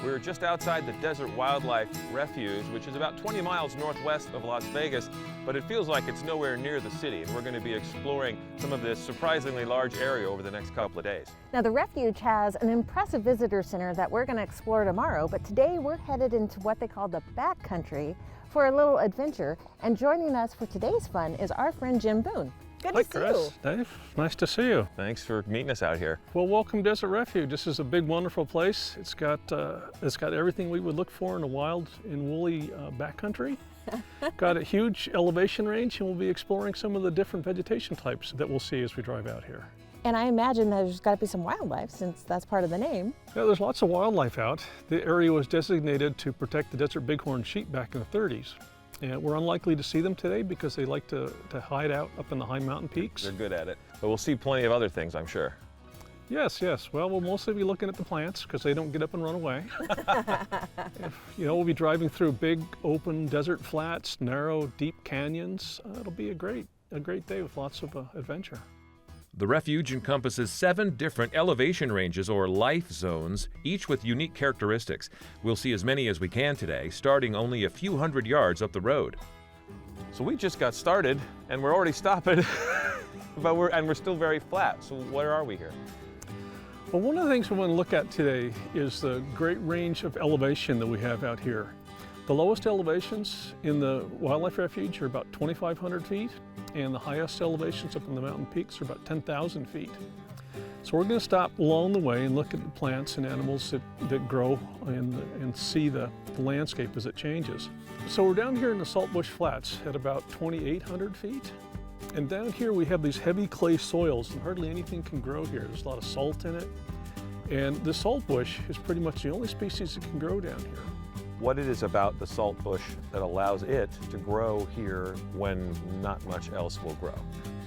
We're just outside the Desert Wildlife Refuge, which is about 20 miles northwest of Las Vegas, but it feels like it's nowhere near the city, and we're going to be exploring some of this surprisingly large area over the next couple of days. Now, the refuge has an impressive visitor center that we're going to explore tomorrow, but today we're headed into what they call the backcountry for a little adventure, and joining us for today's fun is our friend Jim Boone. Good to see you. Hi, Chris. Dave, nice to see you. Thanks for meeting us out here. Well, welcome to Desert Refuge. This is a big, wonderful place. It's got everything we would look for in a wild and woolly backcountry. Got a huge elevation range, and we'll be exploring some of the different vegetation types that we'll see as we drive out here. And I imagine there's got to be some wildlife, since that's part of the name. Yeah, there's lots of wildlife out. The area was designated to protect the desert bighorn sheep back in the 30s. And we're unlikely to see them today because they like to hide out up in the high mountain peaks. They're good at it, but we'll see plenty of other things, I'm sure. Yes, yes. Well, we'll mostly be looking at the plants because they don't get up and run away. We'll be driving through big, open desert flats, narrow, deep canyons. It'll be a great day with lots of adventure. The refuge encompasses 7 different elevation ranges or life zones, each with unique characteristics. We'll see as many as we can today, starting only a few hundred yards up the road. So we just got started and we're already stopping, but we're still very flat. So where are we here? Well, one of the things we want to look at today is the great range of elevation that we have out here. The lowest elevations in the wildlife refuge are about 2,500 feet, and the highest elevations up in the mountain peaks are about 10,000 feet. So we're going to stop along the way and look at the plants and animals that grow and see the landscape as it changes. So we're down here in the saltbush flats at about 2,800 feet. And down here we have these heavy clay soils, and hardly anything can grow here. There's a lot of salt in it. And the saltbush is pretty much the only species that can grow down here. What it is about the saltbush that allows it to grow here when not much else will grow?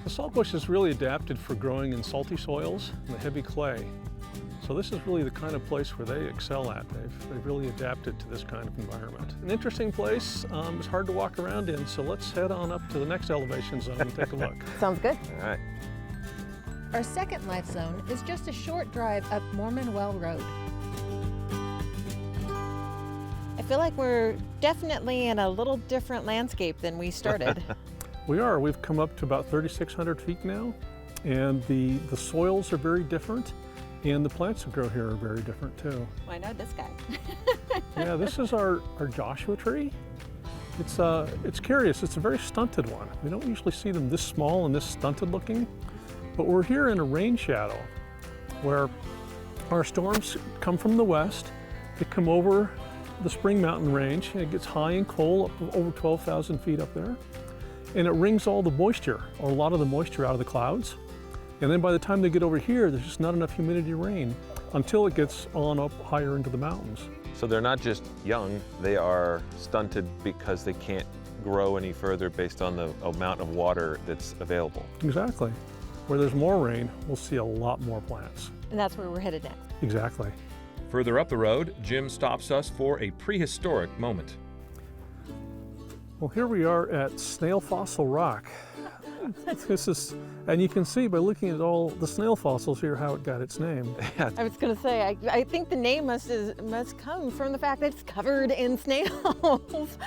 The saltbush is really adapted for growing in salty soils and the heavy clay. So this is really the kind of place where they excel at. They've really adapted to this kind of environment. An interesting place. It's hard to walk around in, so let's head on up to the next elevation zone and take a look. Sounds good. All right. Our second life zone is just a short drive up Mormon Well Road. I feel like we're definitely in a little different landscape than we started. We are. We've come up to about 3,600 feet now, and the soils are very different, and the plants that grow here are very different too. Well, I know this guy. Yeah, this is our Joshua tree. It's curious. It's a very stunted one. We don't usually see them this small and this stunted looking, but we're here in a rain shadow where our storms come from the west. They come over the Spring Mountain Range, and it gets high and cold, up over 12,000 feet up there. And it wrings all the moisture, or a lot of the moisture, out of the clouds. And then by the time they get over here, there's just not enough humidity to rain until it gets on up higher into the mountains. So they're not just young, they are stunted because they can't grow any further based on the amount of water that's available. Exactly. Where there's more rain, we'll see a lot more plants. And that's where we're headed next. Exactly. Further up the road, Jim stops us for a prehistoric moment. Well, here we are at Snail Fossil Rock. And you can see by looking at all the snail fossils here how it got its name. I was going to say, I think the name must come from the fact that it's covered in snails.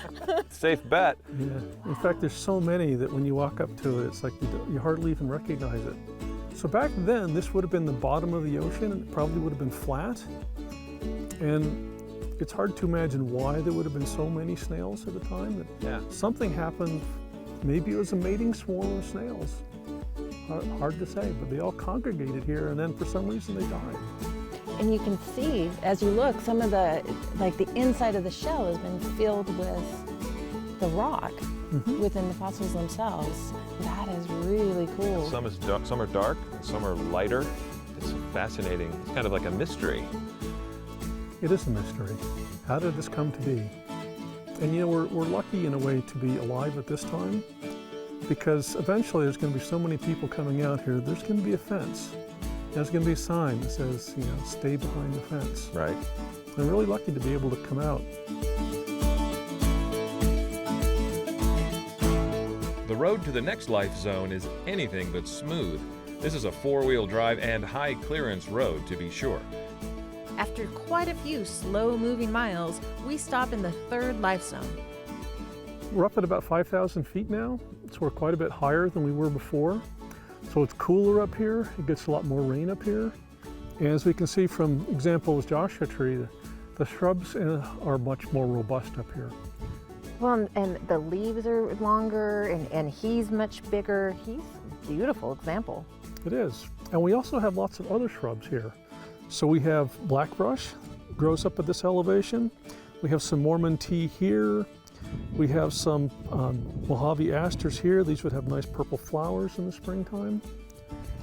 Safe bet. Yeah. In fact, there's so many that when you walk up to it, it's like you hardly even recognize it. So back then, this would have been the bottom of the ocean, and it probably would have been flat. And it's hard to imagine why there would have been so many snails at the time. Yeah. Something happened. Maybe it was a mating swarm of snails. Hard to say, but they all congregated here, and then for some reason they died. And you can see, as you look, some of the inside of the shell has been filled with the rock within the fossils themselves. That is really cool. Some are dark, and some are lighter. It's fascinating. It's kind of like a mystery. It is a mystery. How did this come to be? And we're lucky in a way to be alive at this time, because eventually there's going to be so many people coming out here, there's going to be a fence. There's going to be a sign that says, stay behind the fence. Right. I'm really lucky to be able to come out. The road to the next life zone is anything but smooth. This is a 4-wheel drive and high clearance road, to be sure. After quite a few slow-moving miles, we stop in the third life zone. We're up at about 5,000 feet now, so we're quite a bit higher than we were before. So it's cooler up here, it gets a lot more rain up here. And as we can see from examples Joshua Tree, the shrubs are much more robust up here. Well, and the leaves are longer, and he's much bigger. He's a beautiful example. It is. And we also have lots of other shrubs here. So we have blackbrush, grows up at this elevation. We have some Mormon tea here. We have some Mojave asters here. These would have nice purple flowers in the springtime.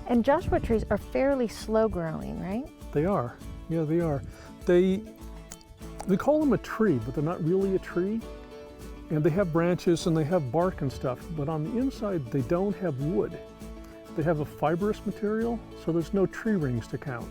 And Joshua trees are fairly slow growing, right? They are. Yeah, they are. We call them a tree, but they're not really a tree. And they have branches and they have bark and stuff, but on the inside they don't have wood. They have a fibrous material, so there's no tree rings to count.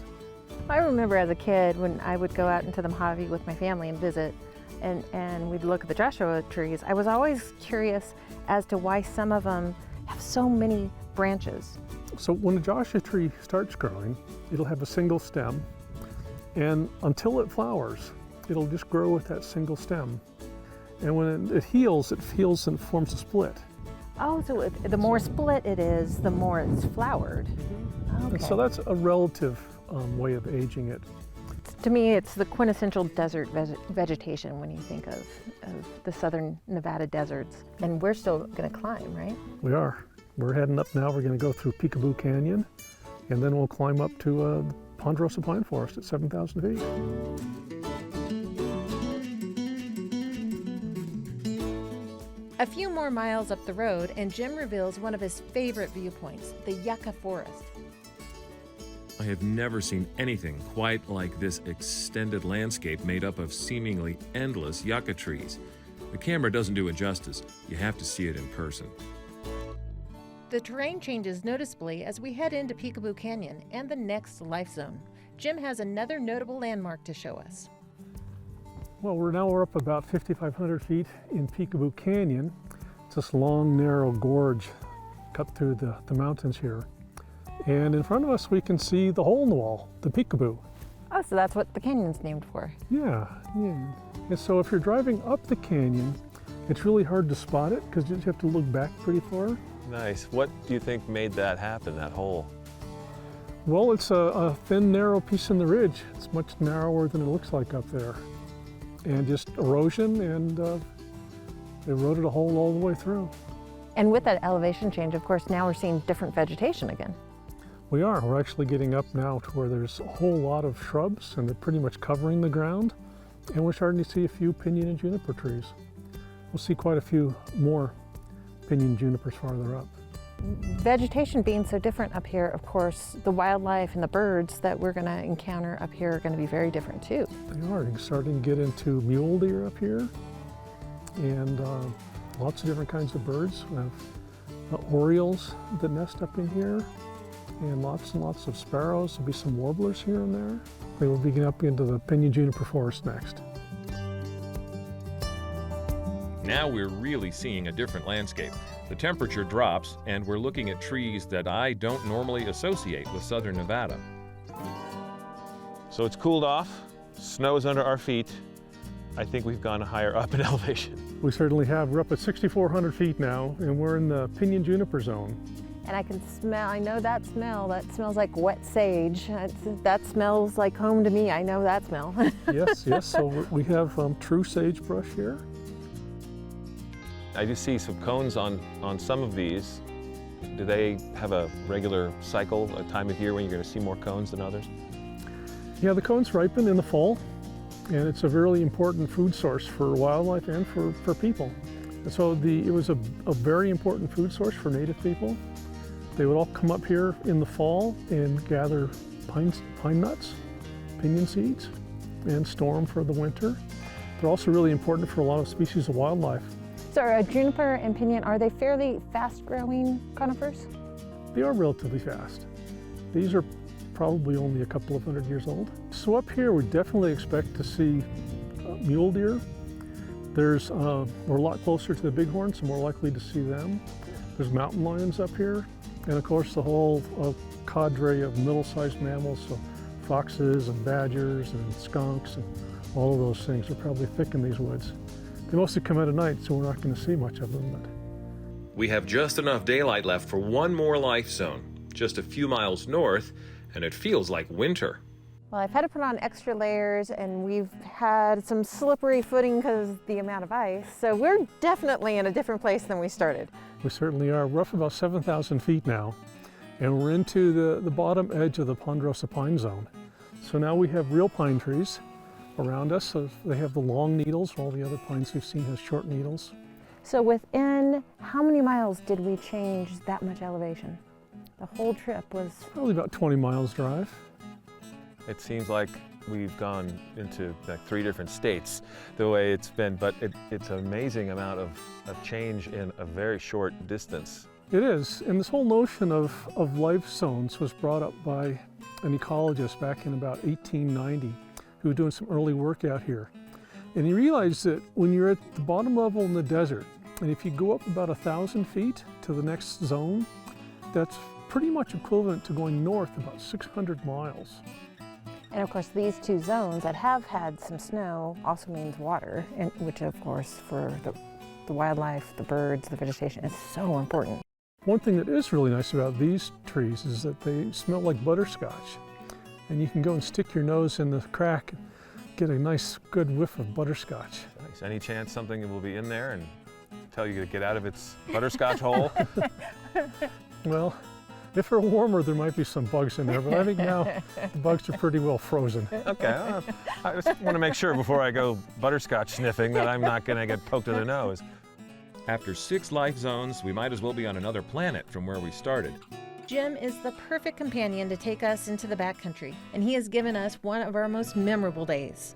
I remember as a kid when I would go out into the Mojave with my family and visit, and we'd look at the Joshua trees. I was always curious as to why some of them have so many branches. So when a Joshua tree starts growing, it'll have a single stem, and until it flowers, it'll just grow with that single stem. And when it heals and forms a split. Oh, so the more split it is, the more it's flowered. Okay. And so that's a relative way of aging it. To me, it's the quintessential desert vegetation when you think of the southern Nevada deserts. And we're still going to climb, right? We are. We're heading up now. We're going to go through Peekaboo Canyon, and then we'll climb up to Ponderosa Pine Forest at 7,000 feet. A few more miles up the road, and Jim reveals one of his favorite viewpoints, the Yucca Forest. I have never seen anything quite like this extended landscape made up of seemingly endless yucca trees. The camera doesn't do it justice. You have to see it in person. The terrain changes noticeably as we head into Peekaboo Canyon and the next life zone. Jim has another notable landmark to show us. Well, we're up about 5,500 feet in Peekaboo Canyon. It's this long, narrow gorge cut through the mountains here. And in front of us, we can see the hole in the wall, the Peekaboo. Oh, so that's what the canyon's named for. Yeah. And so if you're driving up the canyon, it's really hard to spot it because you just have to look back pretty far. Nice. What do you think made that happen, that hole? Well, it's a thin, narrow piece in the ridge. It's much narrower than it looks like up there. And just erosion, and they eroded a hole all the way through. And with that elevation change, of course, now we're seeing different vegetation again. We are. We're actually getting up now to where there's a whole lot of shrubs, and they're pretty much covering the ground. And we're starting to see a few pinyon and juniper trees. We'll see quite a few more pinyon junipers farther up. Vegetation being so different up here, of course, the wildlife and the birds that we're going to encounter up here are going to be very different too. They are. You're starting to get into mule deer up here, and lots of different kinds of birds. We have orioles that nest up in here, and lots of sparrows. There'll be some warblers here and there. We will be getting up into the pinyon juniper forest next. Now we're really seeing a different landscape. The temperature drops, and we're looking at trees that I don't normally associate with southern Nevada. So it's cooled off, snow's under our feet. I think we've gone higher up in elevation. We certainly have. We're up at 6,400 feet now, and we're in the pinyon juniper zone. And I can smell, I know that smells like wet sage. That smells like home to me, I know that smell. Yes, so we have true sagebrush here. I do see some cones on some of these. Do they have a regular cycle, a time of year when you're going to see more cones than others? Yeah, the cones ripen in the fall, and it's a really important food source for wildlife and for people. And so it was a very important food source for native people. They would all come up here in the fall and gather pine nuts, pinyon seeds, and store them for the winter. They're also really important for a lot of species of wildlife. So juniper and pinyon, are they fairly fast-growing conifers? They are relatively fast. These are probably only a couple of 100 years old. So up here, we definitely expect to see mule deer. We're a lot closer to the bighorn, so more likely to see them. There's mountain lions up here, and of course the whole cadre of middle-sized mammals, so foxes and badgers and skunks and all of those things are probably thick in these woods. They mostly come out at night, so we're not going to see much of them. But We have just enough daylight left for one more life zone, just a few miles north, and it feels like winter. Well, I've had to put on extra layers and we've had some slippery footing because of the amount of ice. So we're definitely in a different place than we started. we certainly are. We're up about 7,000 feet now, and we're into the bottom edge of the ponderosa pine zone. So now we have real pine trees around us. So they have the long needles. All the other pines we've seen have short needles. So within how many miles did we change that much elevation? The whole trip was... Probably about 20 miles drive. It seems like we've gone into like 3 different states the way it's been, but it's an amazing amount of change in a very short distance. It is, and this whole notion of life zones was brought up by an ecologist back in about 1890 who was doing some early work out here. And he realized that when you're at the bottom level in the desert, and if you go up about 1,000 feet to the next zone, that's pretty much equivalent to going north about 600 miles. And of course, these 2 zones that have had some snow also means water, and which of course for the wildlife, the birds, the vegetation is so important. One thing that is really nice about these trees is that they smell like butterscotch. And you can go and stick your nose in the crack and get a nice good whiff of butterscotch. Nice. Any chance something will be in there and tell you to get out of its butterscotch hole? Well, if they're warmer, there might be some bugs in there, but I think now the bugs are pretty well frozen. Okay, I just want to make sure before I go butterscotch sniffing that I'm not going to get poked in the nose. After 6 life zones, we might as well be on another planet from where we started. Jim is the perfect companion to take us into the backcountry, and he has given us one of our most memorable days.